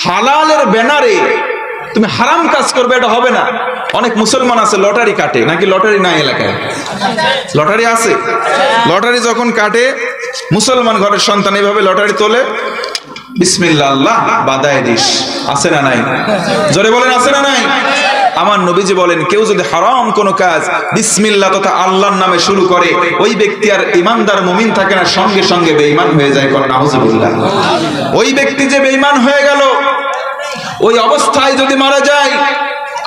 হালালের ব্যানারে তুমি হারাম কাজ করবে, এটা হবে না। অনেক মুসলমান আছে লটারি কাটে, নাকি লটারি নাই এলাকায়? লটারি আছে। লটারি যখন কাটে, মুসলমান ঘরের সন্তান এইভাবে লটারি তোলে, বিসমিল্লাহ আল্লাহ বাদায় দিস, আছে না নাই? জোরে বলেন আছে না নাই? আমার নবীজি বলেন, কেউ যদি হারাম কোনো কাজ বিসমিল্লাহ তথা আল্লাহর নামে শুরু করে, ওই ব্যক্তি আর ইমানদার মুমিন থাকে না, সঙ্গে সঙ্গে বেঈমান হয়ে যায়। করেন নাউজুবিল্লাহ। ওই ব্যক্তি যে বেঈমান হয়ে গেল, ওই অবস্থায় যদি মারা যায়,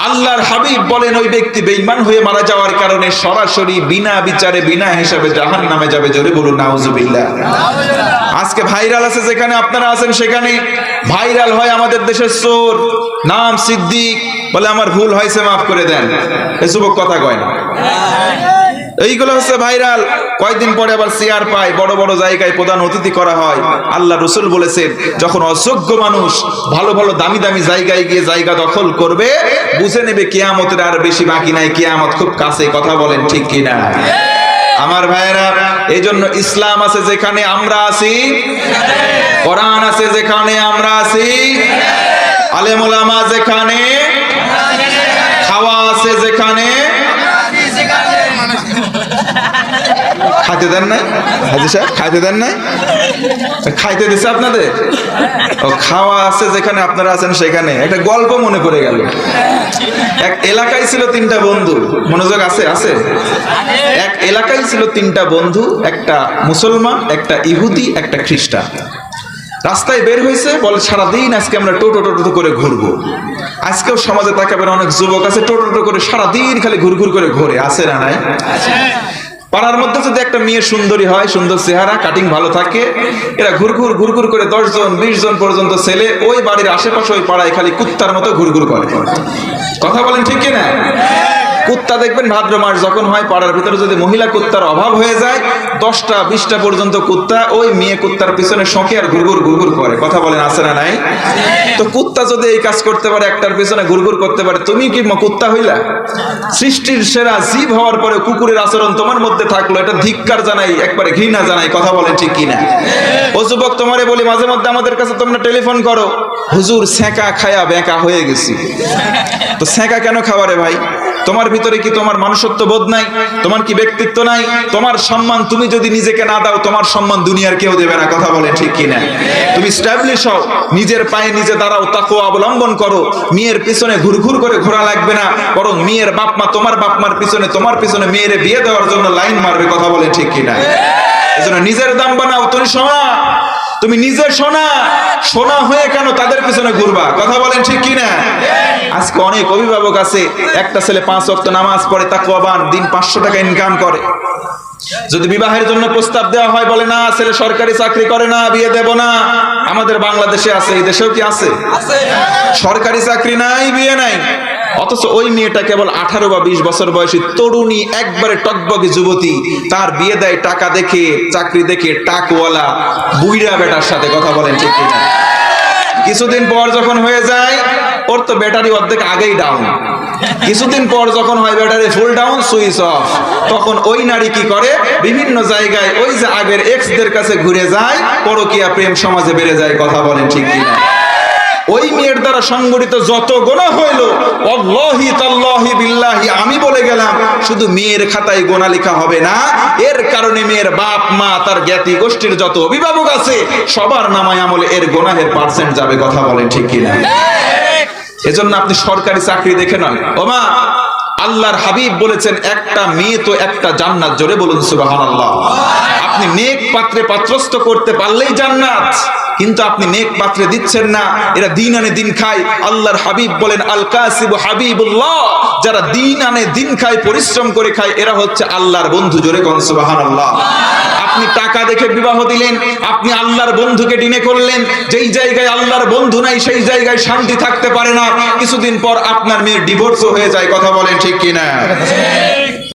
আল্লাহর হাবিব বলেন ওই ব্যক্তি বেঈমান হয়ে মারা যাওয়ার কারণে সরাসরি বিনা বিচারে বিনা হিসাবে জাহান্নামে যাবে। জোরে বলুন নাউজুবিল্লাহ। আজকে ভাইরাল আছে, যেখানে আপনারা আছেন সেখানে ভাইরাল হয় আমাদের দেশের চোর, নাম সিদ্দিক, বলে আমার ভুল হয়েছে মাফ করে দেন। এই যুবক কথা কয় না, এইগুলো হচ্ছে ভাইরাল। কয়েকদিন পরে আবার চেয়ার পায়, বড় বড় জায়গায় প্রধান অতিথি করা হয়। আল্লাহ রসুল বলেছেন, যখন অযোগ্য মানুষ ভালো ভালো দামি দামি জায়গায় গিয়ে জায়গা দখল করবে, বুঝে নেবে কিয়ামতের আর বেশি বাকি নাই, কিয়ামত খুব কাছে। কথা বলেন ঠিক কিনা? আমার ভাইয়েরা, এই জন্য ইসলাম আছে যেখানে আমরা আছি, কোরআন আছে যেখানে আমরা আছি, আলেম ওলামা যেখানে, খাওয়া আছে যেখানে। খাইতে দেন নাই হাজি সাহেব? খাইতে দেন নাই? খাইতে দিছে আপনাদের? ও, খাওয়া আছে যেখানে আপনারা আছেন সেখানে। একটা গল্প মনে পড়ে গেল। এক এলাকায় ছিল তিনটা বন্ধু, মনোযোগ আছে? আছে। এক এলাকায় ছিল তিনটা বন্ধু, একটা মুসলমান, একটা ইহুদি, একটা খ্রিস্টান। রাস্তায় বের হয়েছে, বলে সারাদিন আজকে আমরা টোটো টোটো করে ঘুরবো। আজকেও সমাজে তাকাবেন অনেক যুবক আছে টোটো টোটো করে সারাদিন খালি ঘুরঘুর করে ঘোরে, আছে না নাই? পাড়ার মধ্যে যদি একটা মেয়ে সুন্দরী হয়, সুন্দর চেহারা, কাটিং ভালো থাকে, এরা ঘুরঘুর ঘুরঘুর করে 10 জন 20 জন পর্যন্ত ছেলে ওই বাড়ির আশেপাশে ওই পাড়ায় খালি কুত্তার মতো ঘুরঘুর করে। কথা বলেন ঠিক কিনা? কুত্তা দেখবেন ভাদ্র মাস যখন হয়, পাড়ার ভিতরে যদি মহিলা কুত্তার অভাব হয়ে যায়, 10টা 20টা পর্যন্ত কুত্তা ওই মেয়ে কুত্তার পিছনে শোকে আর ঘুরঘুর ঘুরঘুর করে। কথা বলেন আছে না নাই? তো কুত্তা যদি এই কাজ করতে পারে, একটার পিছনে ঘুরঘুর করতে পারে, তুমি কি কুত্তা হইলা? সৃষ্টির সেরা জীব হওয়ার পরে কুকুরের আচরণ তোমার মধ্যে থাকলো, এটা ধিক্কার জানাই, একবারে ঘৃণা জানাই। কথা বলেন ঠিক কিনা? ও যুবক, তোমারে বলি, মাঝে মধ্যে আমাদের কাছে তোমরা টেলিফোন করো, হুজুর ছ্যাঁকা খায়া বেঁকা হয়ে গেছি। তো ছ্যাঁকা কেন খাওয়া রে ভাই? তোমার ভিতরে কি তোমার মানুষত্ব বোধ নাই? তোমার কি ব্যক্তিত্ব নাই? তোমার সম্মান তুমি যদি নিজেকে না দাও, তোমার সম্মান দুনিয়ার কেউ দেবে না। কথা বলে ঠিক কিনা? তুমি স্ট্যাবলিশ হও, নিজের পায়ে নিজে দাঁড়াও, তাকওয়া অবলম্বন করো। মেয়ের পিছনে ঘুরঘুর করে ঘোরা লাগবে না, বরং মেয়ের বাপ মা তোমার বাপ মার পিছনে, তোমার পিছনে মেয়েরে বিয়ে দেওয়ার জন্য লাইন মারবে। কথা বলে ঠিক কিনা? এজন্য নিজের দাম বানাও। তুমি সোনা, তুমি নিজে সোনা, সোনা হয়ে কেন তাদের পিছনে ঘুরবা? কথা বলেন ঠিক কিনা? আজকে অনেক অভিভাবক আছে, একটা ছেলে 5 ওয়াক্ত নামাজ পড়ে, তাকওয়াবান, দিন 500 টাকা ইনকাম করে। যদি বিবাহের জন্য প্রস্তাব দেওয়া হয়, বলে না, ছেলে সরকারি চাকরি করে না, বিয়ে দেব না। আমাদের বাংলাদেশে আছে, এই দেশেও কি আছে? সরকারি চাকরি নাই, বিয়ে নাই। অথচ ওই মেয়েটা কেবল 18 বা 20 বছর বয়সী তরুণী, একবারে টকবকে যুবতী, তার বিয়ে দেয় টাকা দেখে, চাকরি দেখে, টাকওয়ালা বুইড়া বেটার সাথে। কথা বলেন ঠিক কিনা? কিছুদিন পর যখন হয়ে যায়, ওর তো ব্যাটারি অর্ধেক আগেই ডাউন। কিছুদিন পর যখন হয় battery full down, switch off, তখন ওই নারী কি করে? বিভিন্ন জায়গায় ওই যে আগের এক্সদের কাছে ঘুরে যায়, পরকীয়া প্রেম সমাজে বেড়ে যায়। কথা বলেন ঠিক কিনা? ওই মেয়ের দ্বারা সংগঠিত যত গুনাহ হইল, আল্লাহি তাল্লাহি বিল্লাহি, আমি বলে গেলাম, শুধু মেয়ের খাতায় গুনাহ লেখা হবে না, এর কারণে মেয়ের বাপ মা, তার জ্ঞাতি গোষ্ঠীর যত অভিভাবক আছে, সবার নামায় আমলে এর গুনাহের পার্সেন্ট যাবে। কথা বলেন ঠিক কিনা? এজন্য আপনি সরকারি চাকরি দেখে নয়, ও মা, আল্লাহর হাবিব বলেছেন, একটা মেয়ে তো একটা জান্নাত। জোরে বলুন সুবহানাল্লাহ। আপনি নেক পাত্রে পাত্রস্থ করতে পারলেই জান্নাত, কিন্তু আপনি নেক পাত্রে দিচ্ছেন না, এরা দিন আনে দিন খায়। আল্লাহর হাবিব বলেন, আল কাসিবু হাবিবুল্লাহ, যারা দিন আনে দিন খায়, পরিশ্রম করে খায়, এরা হচ্ছে আল্লাহর বন্ধু। জোরে কোন সুবহানাল্লাহ। আপনি টাকা দেখে বিবাহ দিলেন, আপনি আল্লাহর বন্ধুকে ডিনে করলেন। যেই জায়গায় আল্লাহর বন্ধু নাই, সেই জায়গায় শান্তি থাকতে পারে না। কিছুদিন পর আপনার মেয়ের ডিভোর্সও হয়ে যায়। কথা বলেন ঠিক কিনা?